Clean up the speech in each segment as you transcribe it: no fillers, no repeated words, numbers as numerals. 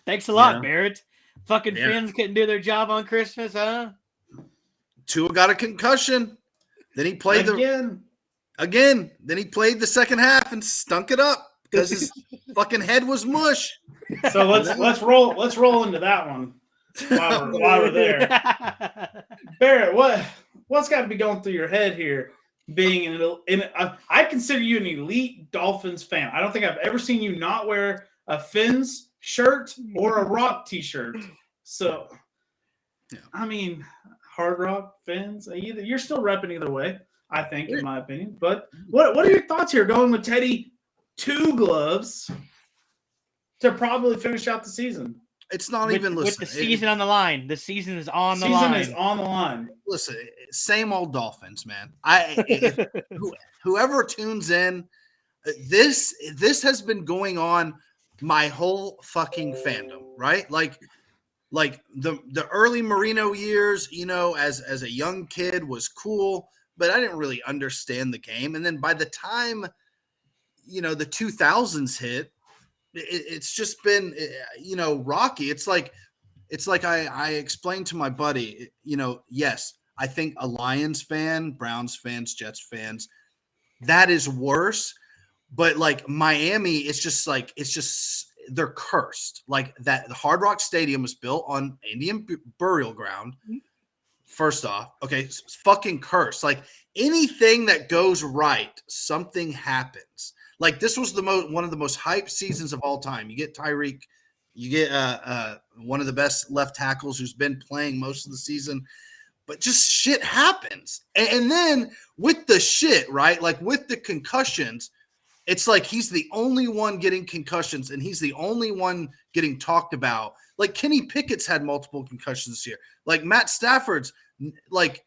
Thanks a lot, Yeah. Barrett. Fucking Yeah. Finns couldn't do their job on Christmas, huh? Tua got a concussion. Then he played again. Then he played the second half and stunk it up because his fucking head was mush. So let's roll into that one while we're there. Barrett, what's got to be going through your head here? Being I consider you an elite Dolphins fan. I don't think I've ever seen you not wear a Fins shirt or a Rock t-shirt. So, yeah. I mean, Hard Rock, Fins, you're still repping either way, I think, in my opinion. But what are your thoughts here going with Teddy 2 gloves to probably finish out the season? It's not with, even with the season on the line. The season is on the line. Season is on the line. Listen, same old Dolphins, man. Whoever tunes in, this has been going on my whole fucking fandom, right? Like the early Marino years, as a young kid was cool, but I didn't really understand the game. And then by the time, the 2000s hit, it's just been, rocky. It's like I explained to my buddy, yes, I think a Lions fan, Browns fans, Jets fans, that is worse. But like Miami, it's just they're cursed. Like that, the Hard Rock Stadium was built on Indian burial ground. First off, okay, it's fucking cursed. Like anything that goes right, something happens. Like this was one of the most hyped seasons of all time. You get Tyreek, you get one of the best left tackles who's been playing most of the season, but just shit happens. And then with the shit, right? Like with the concussions, it's like he's the only one getting concussions and he's the only one getting talked about. Like Kenny Pickett's had multiple concussions this year. Like Matt Stafford's, like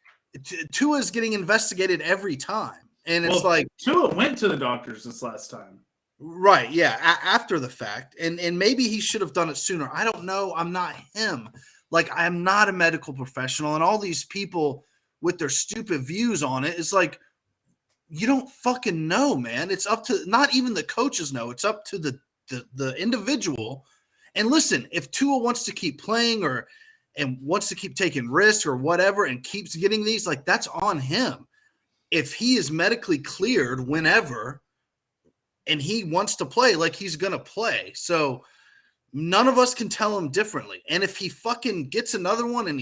Tua's getting investigated every time. And it's like Tua went to the doctors this last time. Right, yeah, after the fact. And maybe he should have done it sooner. I don't know. I'm not him. Like, I'm not a medical professional. And all these people with their stupid views on it, it's like, you don't fucking know, man. It's up to, not even the coaches know. It's up to the individual. And listen, if Tua wants to keep playing and wants to keep taking risks or whatever and keeps getting these, like, that's on him. If he is medically cleared whenever and he wants to play, like, he's going to play. So none of us can tell him differently. And if he fucking gets another one and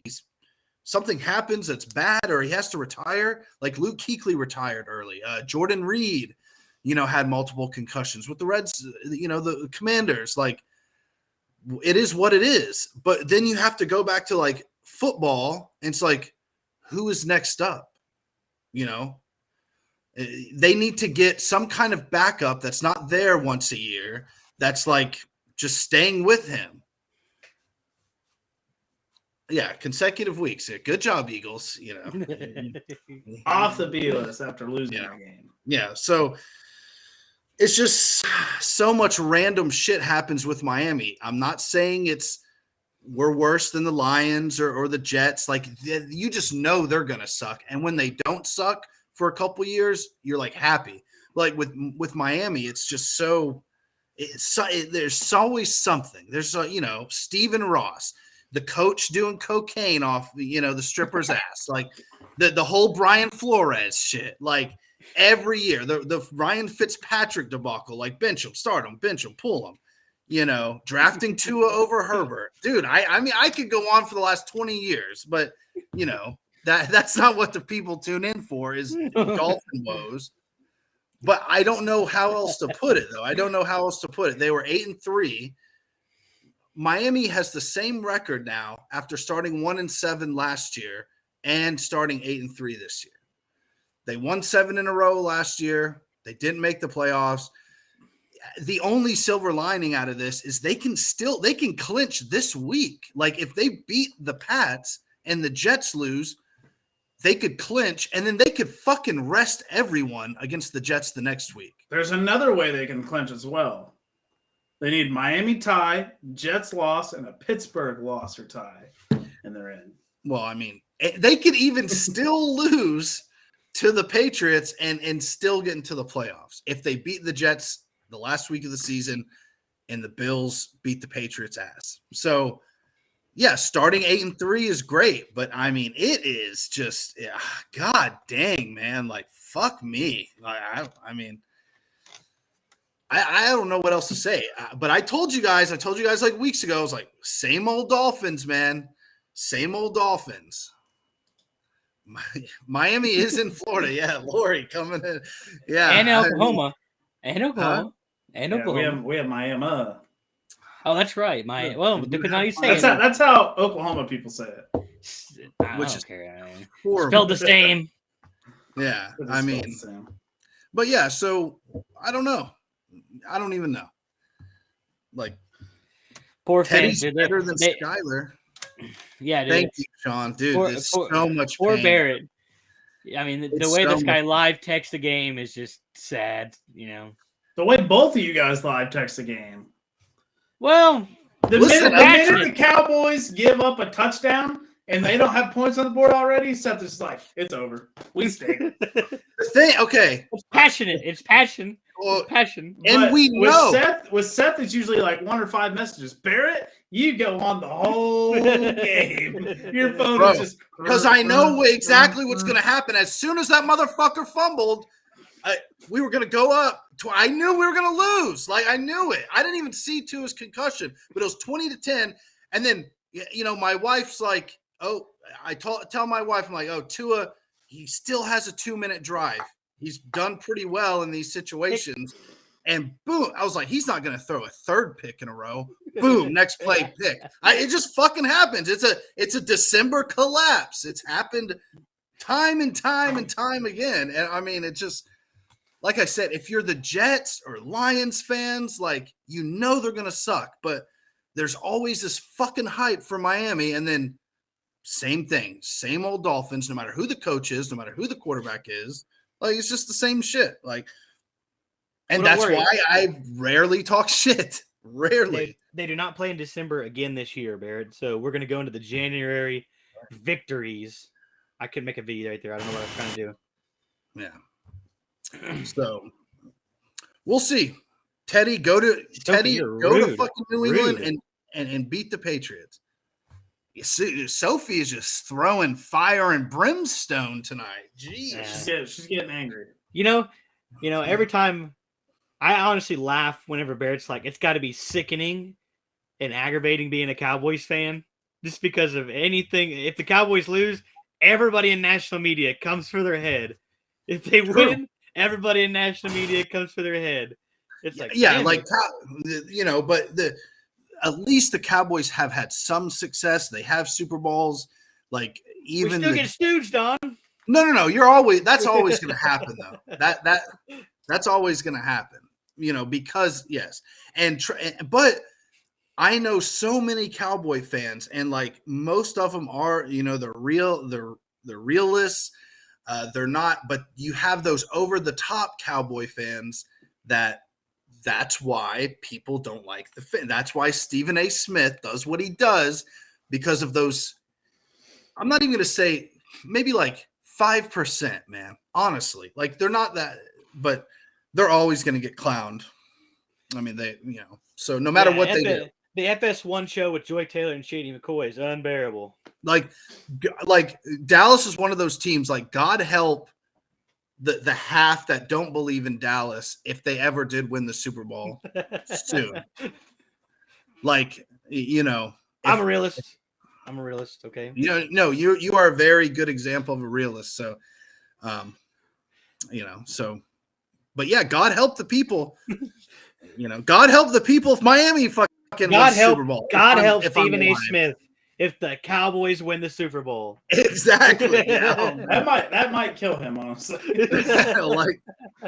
something happens that's bad or he has to retire, like Luke Kuechly retired early. Jordan Reed, had multiple concussions with the Reds, the Commanders. Like, it is what it is. But then you have to go back to, like, football, and it's like, who is next up? They need to get some kind of backup that's not there once a year, that's like just staying with him. Yeah, consecutive weeks. Good job, Eagles. Off the B list after losing that game. Yeah, so it's just so much random shit happens with Miami. I'm not saying we're worse than the Lions or the Jets. Like, you just know they're gonna suck, and when they don't suck for a couple years, you're like happy. Like with Miami, it's just there's always something. There's Stephen Ross, the coach doing cocaine off the stripper's ass, like the whole Brian Flores shit. Like every year, the Ryan Fitzpatrick debacle, like bench him, start him, bench him, pull him. Drafting Tua over Herbert, dude. I mean, I could go on for the last 20 years, but that's not what the people tune in for, is Dolphin woes. But I don't know how else to put it, though. I don't know how else to put it. They were 8-3. Miami has the same record now after starting 1-7 last year and starting 8-3 this year. They won 7 in a row last year. They didn't make the playoffs. The only silver lining out of this is they can clinch this week. Like, if they beat the Pats and the Jets lose, they could clinch, and then they could fucking rest everyone against the Jets the next week. There's another way they can clinch as well. They need Miami tie, Jets loss, and a Pittsburgh loss or tie, and they're in. Well, I mean, they could even still lose to the Patriots and still get into the playoffs. If they beat the Jets the last week of the season, and the Bills beat the Patriots' ass. So, yeah, starting 8-3 is great, but I mean, it is just, god dang, man, like fuck me. Like, I mean, I don't know what else to say. But I told you guys like weeks ago, I was like, same old Dolphins, man, same old Dolphins. Miami is in Florida. Yeah, Lori coming in. Yeah, And Oklahoma. And Oklahoma. Huh? And Yeah, Oklahoma. we have Miami. Oh, that's right. Well, depending on how you say That's it. that's how Oklahoma people say it. I Which don't is care. horrible. Spelled the same. Yeah, It's I mean, spelled the same. but yeah. So I don't know. I don't even know. Like Poor Teddy's fans. better than Skyler. Yeah, dude. Thank you, Sean. Dude, there's so much Poor pain. Barrett. I mean, the It's way so this guy much- live texts the game is just sad, you know. The way both of you guys live text the game. Well, The Listen, minute the Cowboys give up a touchdown and they don't have points on the board already, Seth is like, it's over. We stink. The thing, okay. it's passionate. It's passion. Well, It's passion. and But we know. with Seth, it's usually like 1 or 5 messages. Barrett, you go on the whole game. Your phone Bro, is just because I know exactly what's going to happen. As soon as that motherfucker fumbled, we were going to go up. I knew we were going to lose. Like, I knew it. I didn't even see Tua's concussion, but it was 20-10. And then, you know, my wife's like, oh, I tell my wife, I'm like, oh, Tua, he still has a 2-minute drive. He's done pretty well in these situations. And boom, I was like, he's not going to throw a third pick in a row. Boom, next play pick. It just fucking happens. It's a December collapse. It's happened time and time and time again. And I mean, it just, like I said, if you're the Jets or Lions fans, like, you know they're going to suck. But there's always this fucking hype for Miami. And then same thing, same old Dolphins, no matter who the coach is, no matter who the quarterback is. Like, it's just the same shit. Like, and that's why I rarely talk shit. Rarely. They do not play in December again this year, Barrett. So we're going to go into the January victories. I could make a video right there. I don't know what I was trying to do. Yeah. So we'll see. Teddy, go to fucking New England and beat the Patriots. You see, Sophie is just throwing fire and brimstone tonight. Jeez. Yeah, she's getting angry. You know, every time I honestly laugh whenever Barrett's like, it's got to be sickening and aggravating being a Cowboys fan just because of anything. If the Cowboys lose, everybody in national media comes for their head. If they win, everybody in national media comes for their head. It's like, but at least the Cowboys have had some success. They have Super Bowls. Like, even we still get stooged on. No. That's always going to happen though. That's always going to happen. Because yes, but I know so many Cowboy fans, and like most of them are, they're realists. They're not, but you have those over the top Cowboy fans that's why people don't like the fan. That's why Stephen A. Smith does what he does, because of those. I'm not even going to say maybe like 5%, man. Honestly, like they're not that, but they're always going to get clowned. I mean, so no matter what they do. The FS1 show with Joy Taylor and Shady McCoy is unbearable. Like Dallas is one of those teams, like, God help the half that don't believe in Dallas if they ever did win the Super Bowl soon. Like, I'm a realist. Okay. You are a very good example of a realist. So, but yeah, God help the people. God help the people if Miami fucking wins the Super Bowl. God help Stephen A. Smith if the Cowboys win the Super Bowl. Exactly. That might kill him, honestly.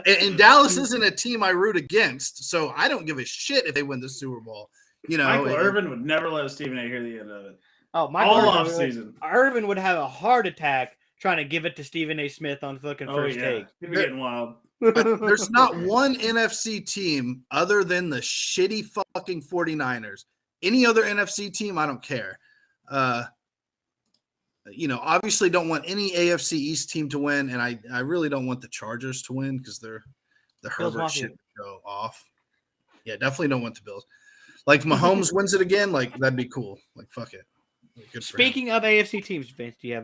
And Dallas isn't a team I root against, so I don't give a shit if they win the Super Bowl. Michael Irvin would never let Stephen A. hear the end of it. Oh, all off season. Irvin would have a heart attack trying to give it to Stephen A. Smith on fucking first take. He'd be getting wild. There's not one NFC team other than the shitty fucking 49ers. Any other NFC team, I don't care. Obviously don't want any AFC East team to win, and I really don't want the Chargers to win because the Herbert shit go off. Yeah, definitely don't want the Bills. Like Mahomes wins it again, like that'd be cool. Like fuck it. Good for him. Speaking of AFC teams, Vince, do you have